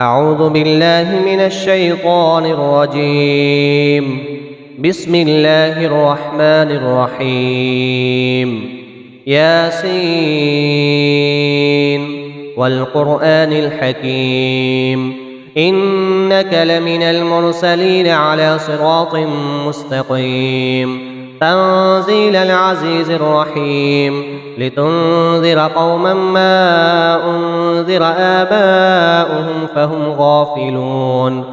أعوذ بالله من الشيطان الرجيم. بسم الله الرحمن الرحيم. ياسين والقرآن الحكيم إنك لمن المرسلين على صراط مستقيم تنزيل العزيز الرحيم لتنذر قوما ما أنذر آباؤهم فهم غافلون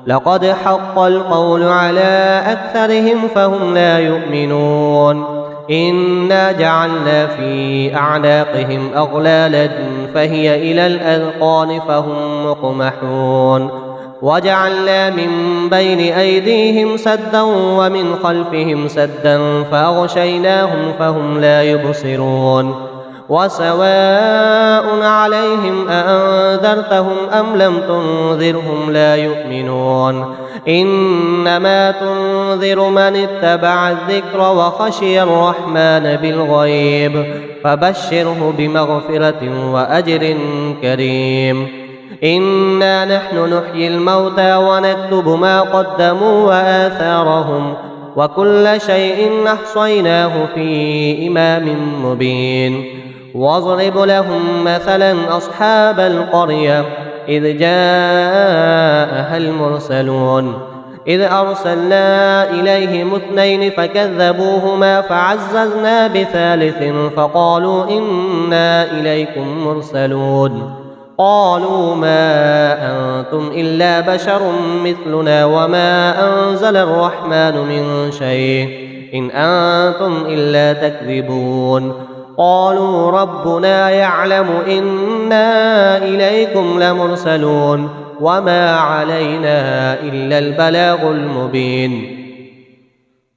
لقد حق القول على أكثرهم فهم لا يؤمنون إنا جعلنا في أعناقهم أغلالا فهي إلى الأذقان فهم مقمحون وجعلنا من بين أيديهم سدا ومن خلفهم سدا فأغشيناهم فهم لا يبصرون وسواء عليهم أأنذرتهم أم لم تنذرهم لا يؤمنون إنما تنذر من اتبع الذكر وخشي الرحمن بالغيب فبشره بمغفرة وأجر كريم إنا نحن نحيي الموتى ونكتب ما قدموا وآثارهم وكل شيء أحصيناه في إمام مبين واضرب لهم مثلا أصحاب القرية إذ جاءها المرسلون إذ أرسلنا إليهم اثنين فكذبوهما فعززنا بثالث فقالوا إنا إليكم مرسلون قالوا ما أنتم إلا بشر مثلنا وما أنزل الرحمن من شيء إن أنتم إلا تكذبون قالوا ربنا يعلم إنا إليكم لمرسلون وما علينا إلا البلاغ المبين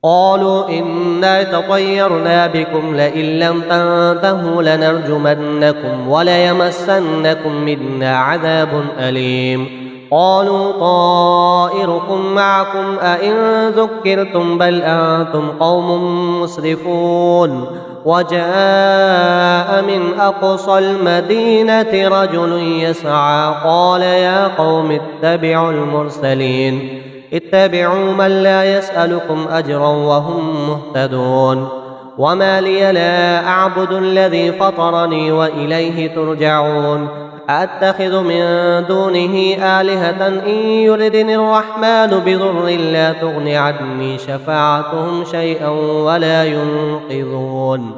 قالوا إنا تطيرنا بكم لئن لم تنتهوا لنرجمنكم وليمسنكم منا عذاب أليم قالوا طائركم معكم أئن ذكرتم بل أنتم قوم مسرفون وجاء من أقصى المدينة رجل يسعى قال يا قوم اتبعوا المرسلين اتبعوا من لا يسألكم أجرا وهم مهتدون وما لي لا أعبد الذي فطرني وإليه ترجعون أأتخذ من دونه آلهة إن يردني الرحمن بضر لا تغن عني شفاعتهم شيئا ولا ينقذون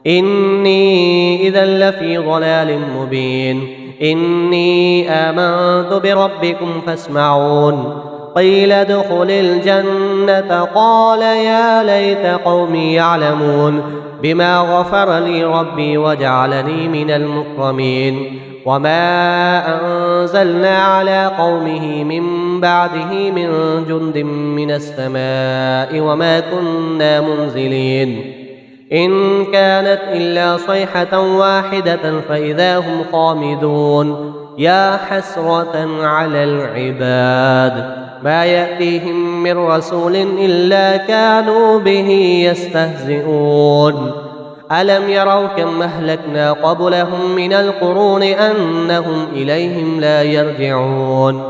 إني إذا لفي ضلال مبين إني آمنت بربكم فاسمعون قيل ادخل الجنة قال يا ليت قومي يعلمون بما غفر لي ربي وجعلني من المكرمين وما أنزلنا على قومه من بعده من جند من السماء وما كنا منزلين إن كانت إلا صيحة واحدة فإذا هم خامدون يا حسرة على العباد ما يأتيهم من رسول إلا كانوا به يستهزئون ألم يروا كم أهلكنا قبلهم من القرون أنهم إليهم لا يرجعون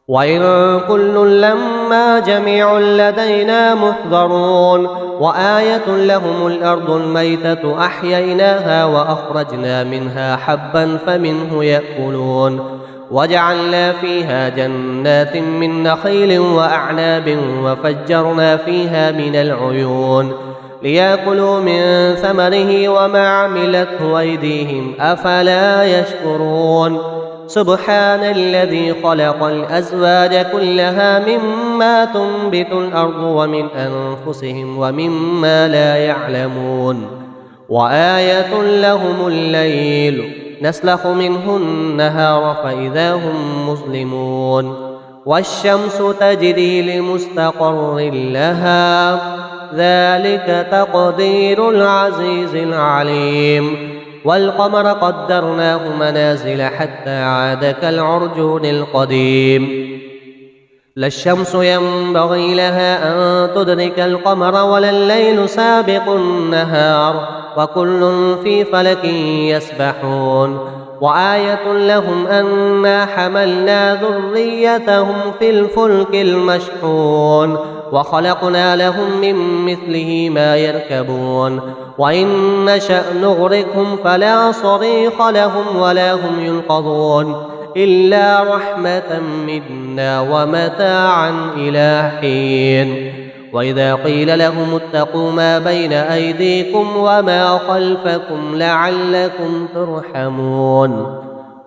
وإن كل لما جميع لدينا محضرون وآية لهم الأرض الميتة أحييناها وأخرجنا منها حبا فمنه يأكلون وجعلنا فيها جنات من نخيل وأعناب وفجرنا فيها من العيون ليأكلوا من ثمره وما عملته أيديهم أفلا يشكرون سبحان الذي خلق الأزواج كلها مما تنبت الأرض ومن أنفسهم ومما لا يعلمون وآية لهم الليل نسلخ منه النهار فإذا هم مظلمون والشمس تجري لمستقر لها ذلك تقدير العزيز العليم والقمر قدرناه منازل حتى عاد كالعرجون القديم لا الشمس ينبغي لها أن تدرك القمر ولا الليل سابق النهار وكل في فلك يسبحون وآية لهم أنا حملنا ذريتهم في الفلك المشحون وخلقنا لهم من مثله ما يركبون وإن نشأ نغرقهم فلا صريخ لهم ولا هم ينقذون إلا رحمة منا ومتاعا إلى حين. وإذا قيل لهم اتقوا ما بين أيديكم وما خلفكم لعلكم ترحمون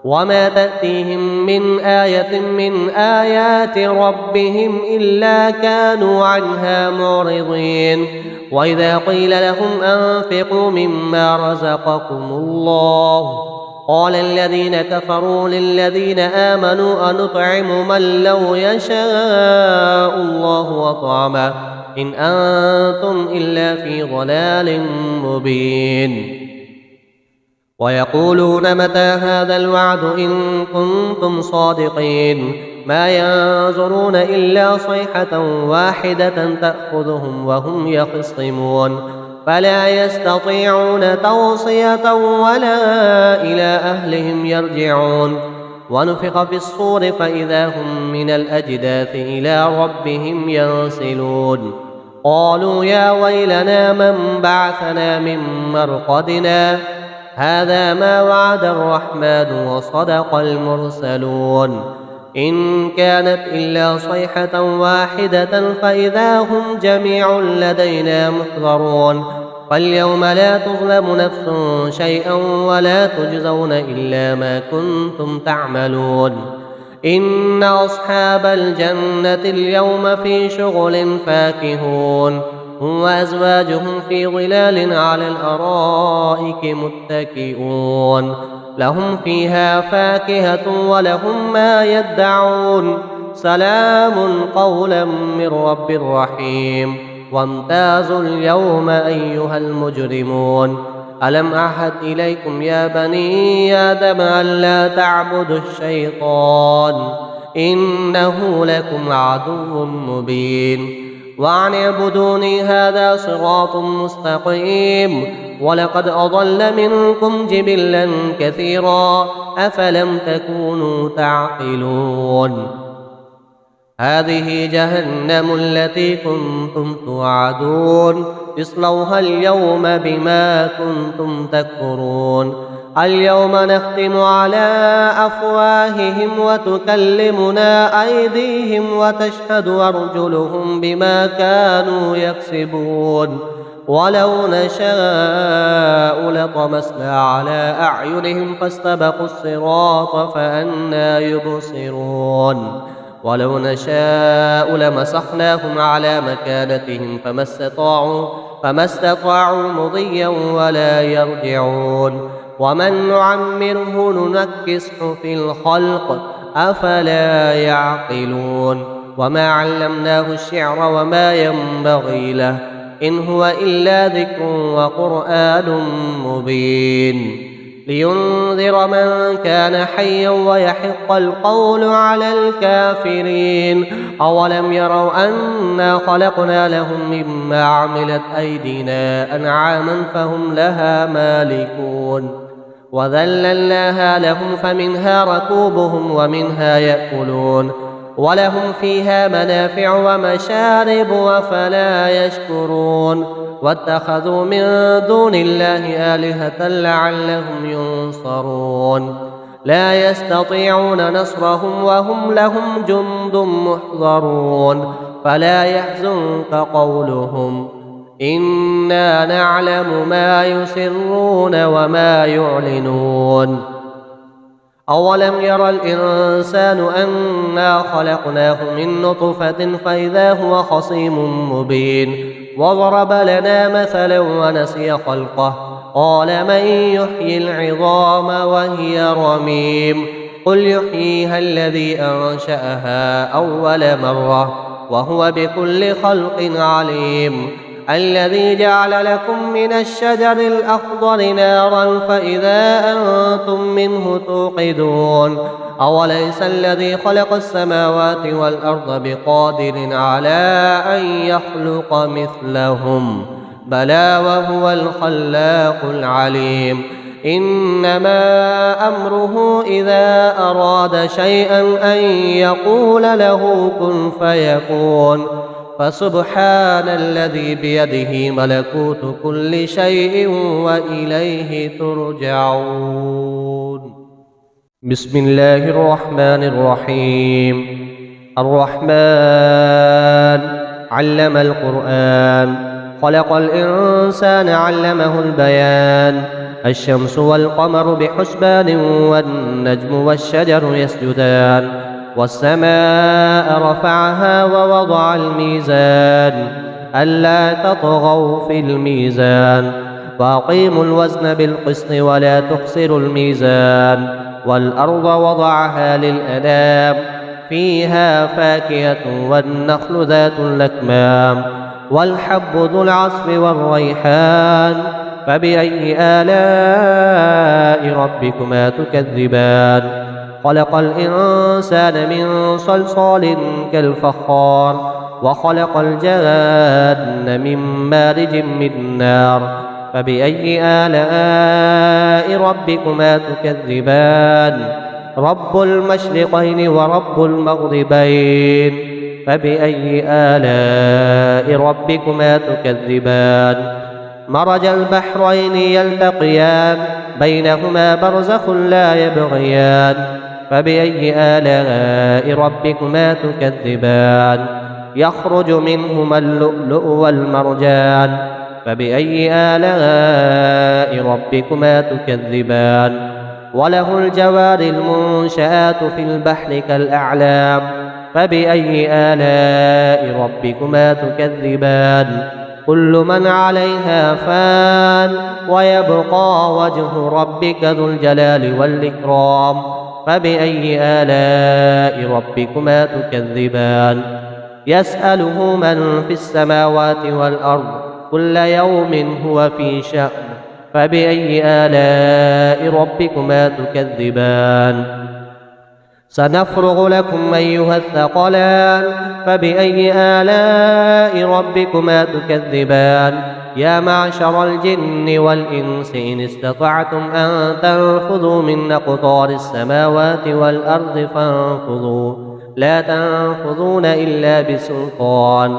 وما تأتيهم من آية من آيات ربهم إلا كانوا عنها معرضين. وإذا قيل لهم أنفقوا مما رزقكم الله قال الذين كفروا للذين آمنوا أنطعم من لو يشاء الله وطعمه إن أنتم إلا في ضلال مبين. ويقولون متى هذا الوعد إن كنتم صادقين ما ينظرون إلا صيحة واحدة تأخذهم وهم يخصمون فلا يستطيعون توصية ولا إلى أهلهم يرجعون. ونفخ في الصور فإذا هم من الأجداث إلى ربهم ينسلون قالوا يا ويلنا من بعثنا من مرقدنا هذا ما وعد الرحمن وصدق المرسلون إن كانت إلا صيحة واحدة فإذا هم جميع لدينا محضرون فاليوم لا تظلم نفس شيئا ولا تجزون إلا ما كنتم تعملون. إن أصحاب الجنة اليوم في شغل فاكهون هم وأزواجهم في ظلال على الأرائك متكئون لهم فيها فاكهة ولهم ما يدعون سلام قولا من رب رحيم. وامتازوا اليوم أيها المجرمون ألم أعهد إليكم يا بني آدم ألا تعبدوا الشيطان إنه لكم عدو مبين وأن اعبدوني هذا صراط مستقيم ولقد أضل منكم جبلا كثيرا أفلم تكونوا تعقلون هذه جهنم التي كنتم توعدون اصلوها اليوم بما كنتم تكفرون اليوم نختم على أفواههم وتكلمنا أيديهم وتشهد أرجلهم بما كانوا يكسبون ولو نشاء لطمسنا على أعينهم فاستبقوا الصراط فأنى يبصرون ولو نشاء لمسخناهم على مكانتهم فما استطاعوا مضيا ولا يرجعون ومن نعمره ننكسه في الخلق أفلا يعقلون وما علمناه الشعر وما ينبغي له إن هو إلا ذكر وقرآن مبين لينذر من كان حيا ويحق القول على الكافرين أولم يروا أنا خلقنا لهم مما عملت أيدينا أنعاما فهم لها مالكون وذللناها لهم فمنها ركوبهم ومنها يأكلون ولهم فيها منافع ومشارب وفلا يشكرون واتخذوا من دون الله آلهة لعلهم ينصرون لا يستطيعون نصرهم وهم لهم جند محضرون فلا يحزنك قولهم إنا نعلم ما يسرون وما يعلنون أولم ير الإنسان أنا خلقناه من نطفة فإذا هو خصيم مبين وضرب لنا مثلا ونسي خلقه قال من يحيي العظام وهي رميم قل يحييها الذي أنشأها أول مرة وهو بكل خلق عليم الذي جعل لكم من الشجر الأخضر نارا فإذا أنتم منه توقدون أوليس الذي خلق السماوات والأرض بقادر على أن يخلق مثلهم بلى وهو الخلاق العليم إنما أمره إذا أراد شيئا أن يقول له كن فيكون فسبحان الذي بيده ملكوت كل شيء وإليه ترجعون. بسم الله الرحمن الرحيم. الرحمن علم القرآن خلق الإنسان علمه البيان. الشمس والقمر بحسبان والنجم والشجر يسجدان والسماء رفعها ووضع الميزان ألا تطغوا في الميزان وأقيموا الوزن بالقسط ولا تخسروا الميزان والأرض وضعها للأنام فيها فاكهة والنخل ذات الأكمام والحب ذو العصف والريحان فبأي آلاء ربكما تكذبان. خلق الإنسان من صلصال كالفخار وخلق الجان من مارج من نار فبأي آلاء ربكما تكذبان. رب المشرقين ورب المغربين فبأي آلاء ربكما تكذبان. مرج البحرين يلتقيان بينهما برزخ لا يبغيان فبأي آلاء ربكما تكذبان. يخرج منهما اللؤلؤ والمرجان فبأي آلاء ربكما تكذبان. وله الجوار المنشآت في البحر كالأعلام فبأي آلاء ربكما تكذبان. كل من عليها فان ويبقى وجه ربك ذو الجلال والإكرام فبأي آلاء ربكما تكذبان. يسأله من في السماوات والأرض كل يوم هو في شأن فبأي آلاء ربكما تكذبان. سنفرغ لكم أيها الثقلان فبأي آلاء ربكما تكذبان. يا معشر الجن والإنس إن استطعتم أن تنفذوا من أقطار السماوات والأرض فانفذوا لا تنفذون إلا بسلطان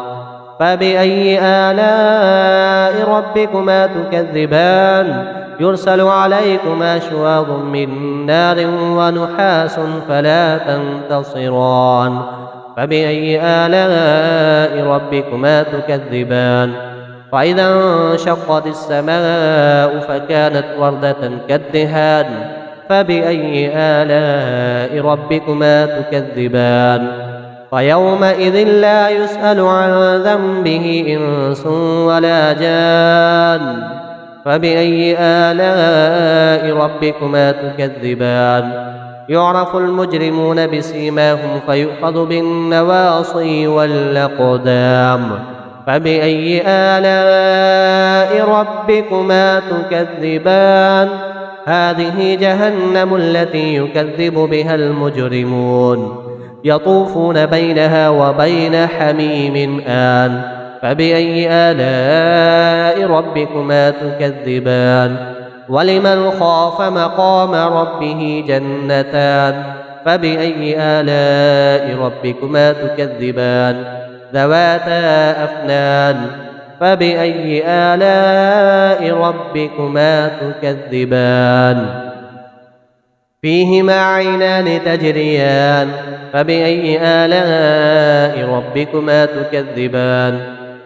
فبأي آلاء ربكما تكذبان. يرسل عليكما شواظ من نار ونحاس فلا تنتصران فبأي آلاء ربكما تكذبان. فإذا انشقت السماء فكانت وردة كالدهان فبأي آلاء ربكما تكذبان. فيومئذ لا يسأل عن ذنبه إنس ولا جان فبأي آلاء ربكما تكذبان. يعرف المجرمون بسيماهم فيؤخذ بالنواصي والأقدام فبأي آلاء ربكما تكذبان. هذه جهنم التي يكذب بها المجرمون يطوفون بينها وبين حميم آن فبأي آلاء ربكما تكذبان. ولمن خاف مقام ربه جنتان فبأي آلاء ربكما تكذبان. ذواتا أفنان فبأي آلاء ربكما تكذبان. فيهما عينان تجريان فبأي آلاء ربكما تكذبان.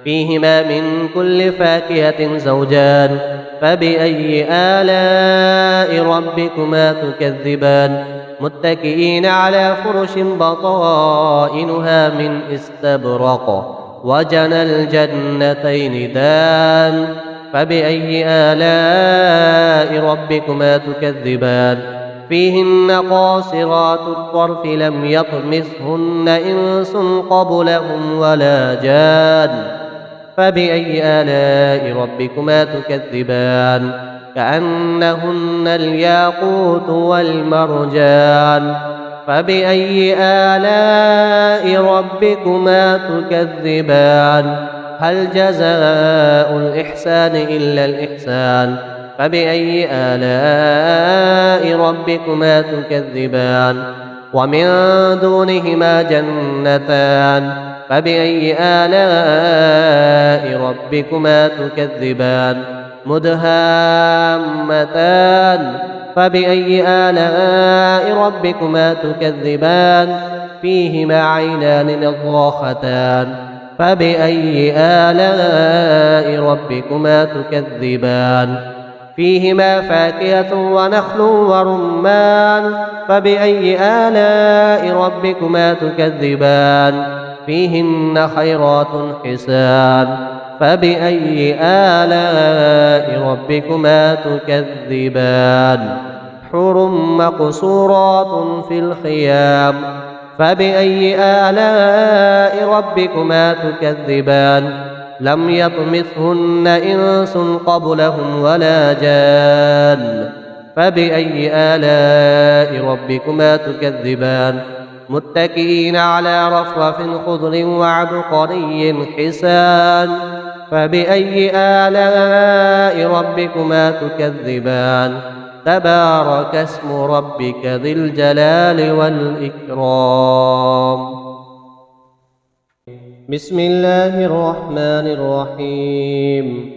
فيهما من كل فاكهة زوجان فبأي آلاء ربكما تكذبان. متكئين على فرش بطائنها من استبرق وجنى الجنتين دان فبأي آلاء ربكما تكذبان. فيهن قاصرات الطرف لم يطمثهن إنس قبلهم ولا جان فبأي آلاء ربكما تكذبان. كأنهن الياقوت والمرجان فبأي آلاء ربكما تكذبان. هل جزاء الإحسان إلا الإحسان فبأي آلاء ربكما تكذبان ومن دونهما جنتان فبأي آلاء ربكما تكذبان مدهامتان فبأي آلاء ربكما تكذبان فيهما عينان نضاختان فبأي آلاء ربكما تكذبان فيهما فاكهة ونخل ورمان فبأي آلاء ربكما تكذبان فيهن خيرات حسان فبأي آلاء ربكما تكذبان حور مقصورات في الخيام فبأي آلاء ربكما تكذبان لم يطمثهن إنس قبلهم ولا جان فبأي آلاء ربكما تكذبان متكئين على رفرف خضر وعبقري حسان فبأي آلاء ربكما تكذبان تبارك اسم ربك ذي الجلال والإكرام بسم الله الرحمن الرحيم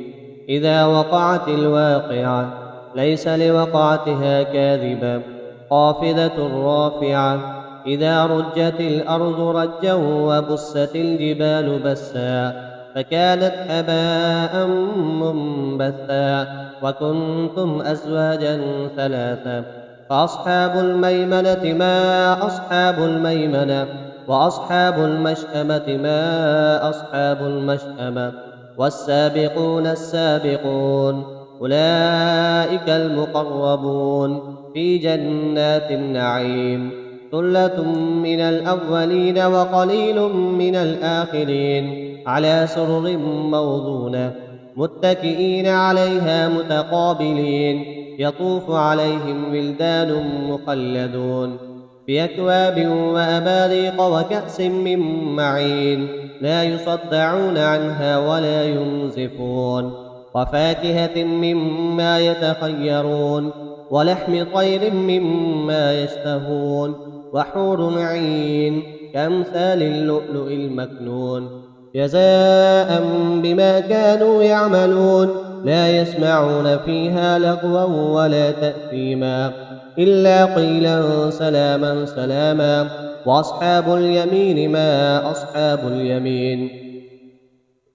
إذا وقعت الواقعة ليس لوقعتها كاذبة خافضة رافعة إذا رجت الأرض رجا وبست الجبال بسا فكانت هباء منبثا وكنتم أزواجا ثلاثا فأصحاب الميمنة ما أصحاب الميمنة وأصحاب المشأمة ما أصحاب المشأمة والسابقون السابقون أولئك المقربون في جنات النعيم ثلة من الأولين وقليل من الآخرين على سرر موضونة متكئين عليها متقابلين يطوف عليهم ولدان مخلدون بأكواب وأباريق وكأس من معين لا يصدعون عنها ولا ينزفون وفاكهة مما يتخيرون ولحم طير مما يشتهون وحور عين كأمثال اللؤلؤ المكنون جزاء بما كانوا يعملون لا يسمعون فيها لغوا ولا تأثيما إلا قيلا سلاما سلاما وأصحاب اليمين ما أصحاب اليمين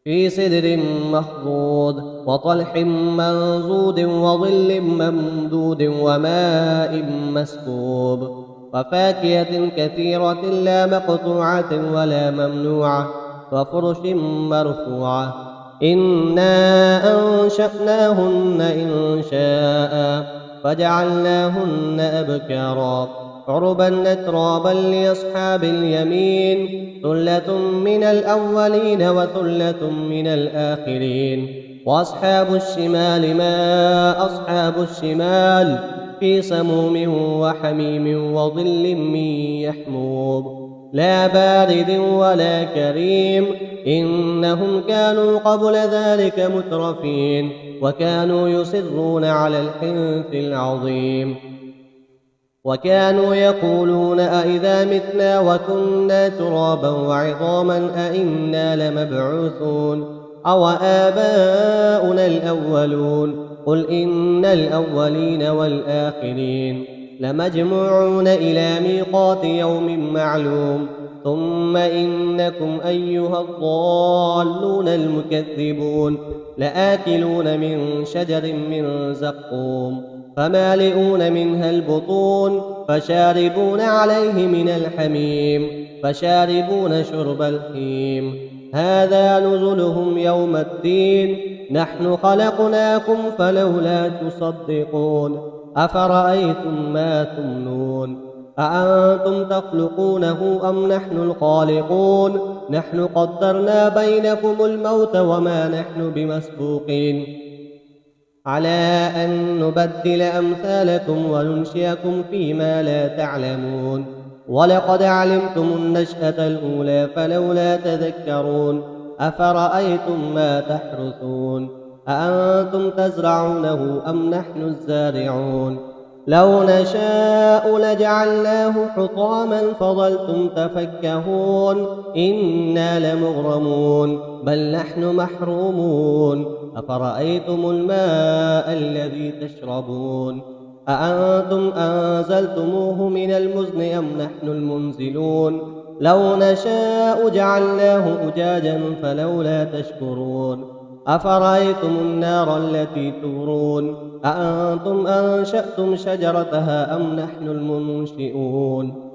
في سدر مخضود وطلح منضود وظل ممدود وماء مسكوب وفاكهة كثيرة لا مقطوعة ولا ممنوعة وفرش مرفوعة إنا أنشأناهن إنشاء فجعلناهن أبكارا عربا أترابا لأصحاب اليمين ثلة من الأولين وثلة من الآخرين وأصحاب الشمال ما أصحاب الشمال في سموم وحميم وظل من يحموم لا بارد ولا كريم إنهم كانوا قبل ذلك مترفين وكانوا يصرون على الحنث العظيم وكانوا يقولون أئذا متنا وكنا ترابا وعظاما أئنا لمبعوثون أو آباؤنا الأولون قل إن الأولين والآخرين لمجموعون إلى ميقات يوم معلوم ثم إنكم أيها الضالون المكذبون لآكلون من شجر من زقوم فمالئون منها البطون فشاربون عليه من الحميم فشاربون شرب الهيم هذا نزلهم يوم الدين نحن خلقناكم فلولا تصدقون أفرأيتم ما تمنون أأنتم تخلقونه أم نحن الخالقون نحن قدرنا بينكم الموت وما نحن بمسبوقين على أن نبدل أمثالكم وننشئكم فيما لا تعلمون ولقد علمتم النشأة الأولى فلولا تذكرون أفرأيتم ما تحرثون أأنتم تزرعونه أم نحن الزارعون لو نشاء لجعلناه حطاما فظلتم تفكهون إنا لمغرمون بل نحن محرومون أفرأيتم الماء الذي تشربون أأنتم أنزلتموه من المزن أم نحن المنزلون لو نشاء جعلناه أجاجا فلولا تشكرون أفرأيتم النار التي تورون أأنتم أنشأتم شجرتها أم نحن المنشئون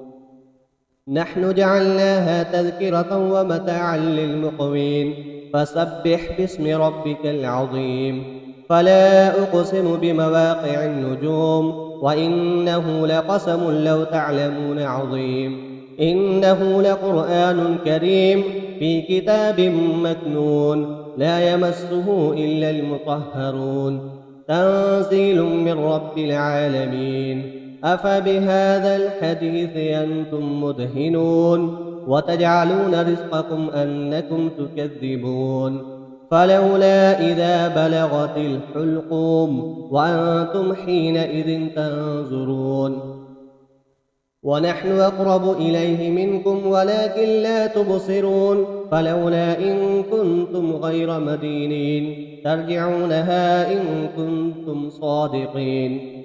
نحن جعلناها تذكرة ومتاعا للمقوين فسبح باسم ربك العظيم فلا أقسم بمواقع النجوم وإنه لقسم لو تعلمون عظيم إنه لقرآن كريم في كتاب مكنون لا يمسه إلا المطهرون تنزيل من رب العالمين أفبهذا الحديث أنتم مدهنون وتجعلون رزقكم أنكم تكذبون فلولا إذا بلغت الحلقوم وأنتم حينئذ تنظرون ونحن أقرب إليه منكم ولكن لا تبصرون فلولا إن كنتم غير مدينين ترجعونها إن كنتم صادقين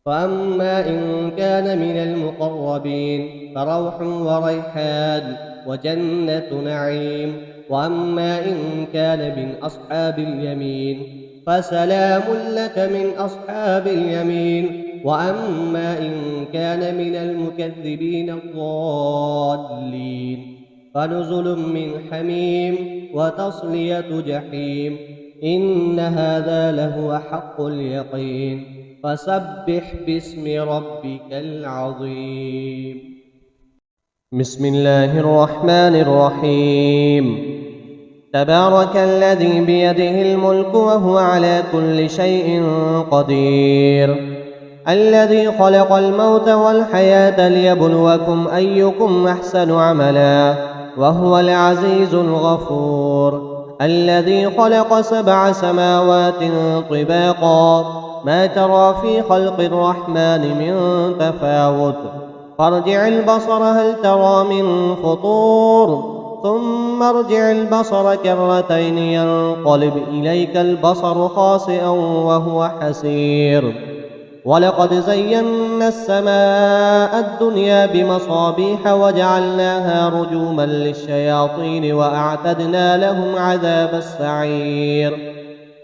فأما إن كان من المقربين فروح وريحان وجنة نعيم وأما إن كان من أصحاب اليمين فسلام لك من أصحاب اليمين وأما إن كان من المكذبين الضالين فنزل من حميم وتصلية جحيم إن هذا لهو حق اليقين فسبح باسم ربك العظيم بسم الله الرحمن الرحيم تبارك الذي بيده الملك وهو على كل شيء قدير الذي خلق الموت والحياة ليبلوكم أيكم أحسن عملا وهو العزيز الغفور الذي خلق 7 سماوات طباقا ما ترى في خلق الرحمن من تفاوت فارجع البصر هل ترى من فطور ثم ارجع البصر كرتين ينقلب إليك البصر خاسئا وهو حسير ولقد زينا السماء الدنيا بمصابيح وجعلناها رجوما للشياطين وأعتدنا لهم عذاب السعير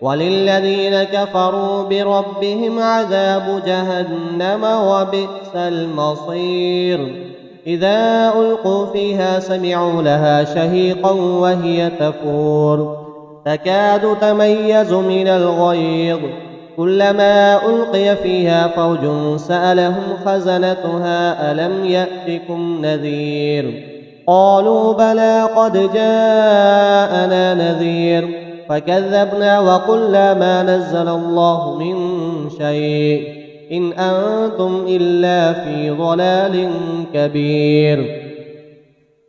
وللذين كفروا بربهم عذاب جهنم وبئس المصير إذا ألقوا فيها سمعوا لها شهيقا وهي تفور تكاد تميز من الغيظ كلما ألقي فيها فوج سألهم خزنتها ألم يأتكم نذير قالوا بلى قد جاءنا نذير فكذبنا وقلنا ما نزل الله من شيء إن أنتم إلا في ضلال كبير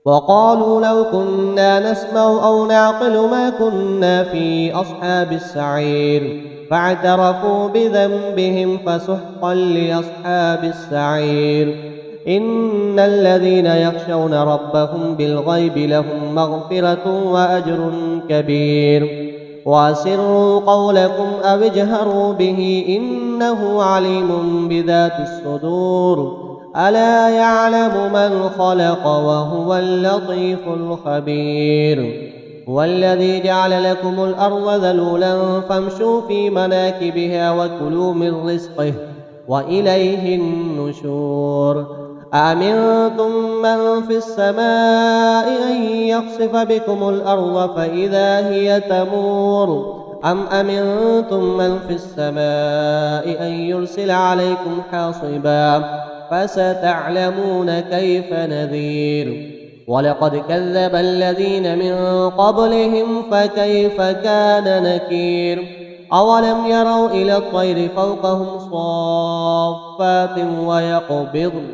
وقالوا لو كنا نسمع أو نعقل ما كنا في أصحاب السعير فاعترفوا بذنبهم فسحقا لأصحاب السعير إن الذين يخشون ربهم بالغيب لهم مغفرة وأجر كبير وأسروا قولكم أو اجهروا به إنه عليم بذات الصدور ألا يعلم من خلق وهو اللطيف الخبير هو الذي جعل لكم الأرض ذلولا فامشوا في مناكبها وكلوا من رزقه وإليه النشور أأمنتم من في السماء أن يخسف بكم الأرض فإذا هي تمور أم أمنتم من في السماء أن يرسل عليكم حاصبا فستعلمون كيف نذير ولقد كذب الذين من قبلهم فكيف كان نكير أولم يروا إلى الطير فوقهم صافات ويقبضن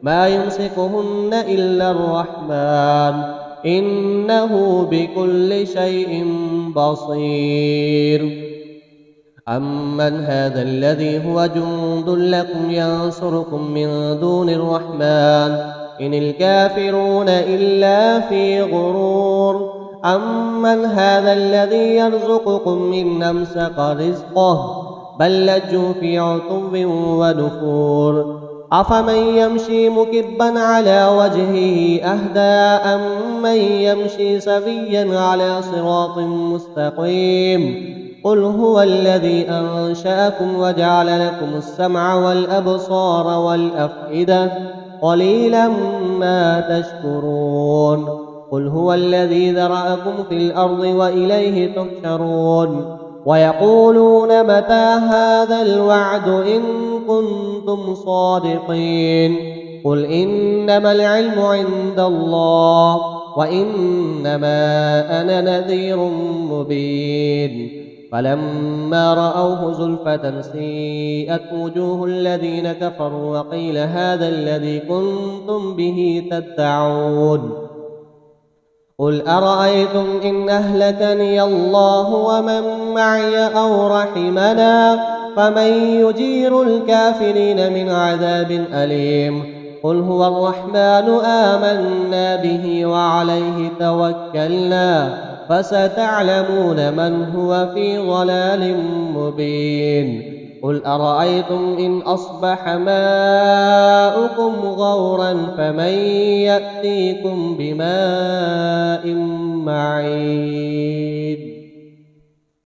ما يمسكهن إلا الرحمن إنه بكل شيء بصير. أمن هذا الذي هو جند لكم ينصركم من دون الرحمن إن الكافرون إلا في غرور. أمن هذا الذي يرزقكم إن أمسك رزقه بل لجوا في عتو ونفور. أفمن يمشي مكبا على وجهه أهدى أمن يمشي سويا على صراط مستقيم. قل هو الذي أنشأكم وجعل لكم السمع والأبصار والأفئدة قليلا ما تشكرون. قل هو الذي ذرأكم في الأرض وإليه تحشرون. ويقولون متى هذا الوعد إن كنتم صادقين. قل إنما العلم عند الله وإنما أنا نذير مبين. فلما رأوه زلفة سيئت وجوه الذين كفروا وقيل هذا الذي كنتم به تدعون. قل أرأيتم إن أهلكني الله ومن معي أو رحمنا فمن يجير الكافرين من عذاب أليم. قل هو الرحمن آمنا به وعليه توكلنا فستعلمون من هو في ضلال مبين. قل أرأيتم إن أصبح ماؤكم غورا فمن يأتيكم بماء معين.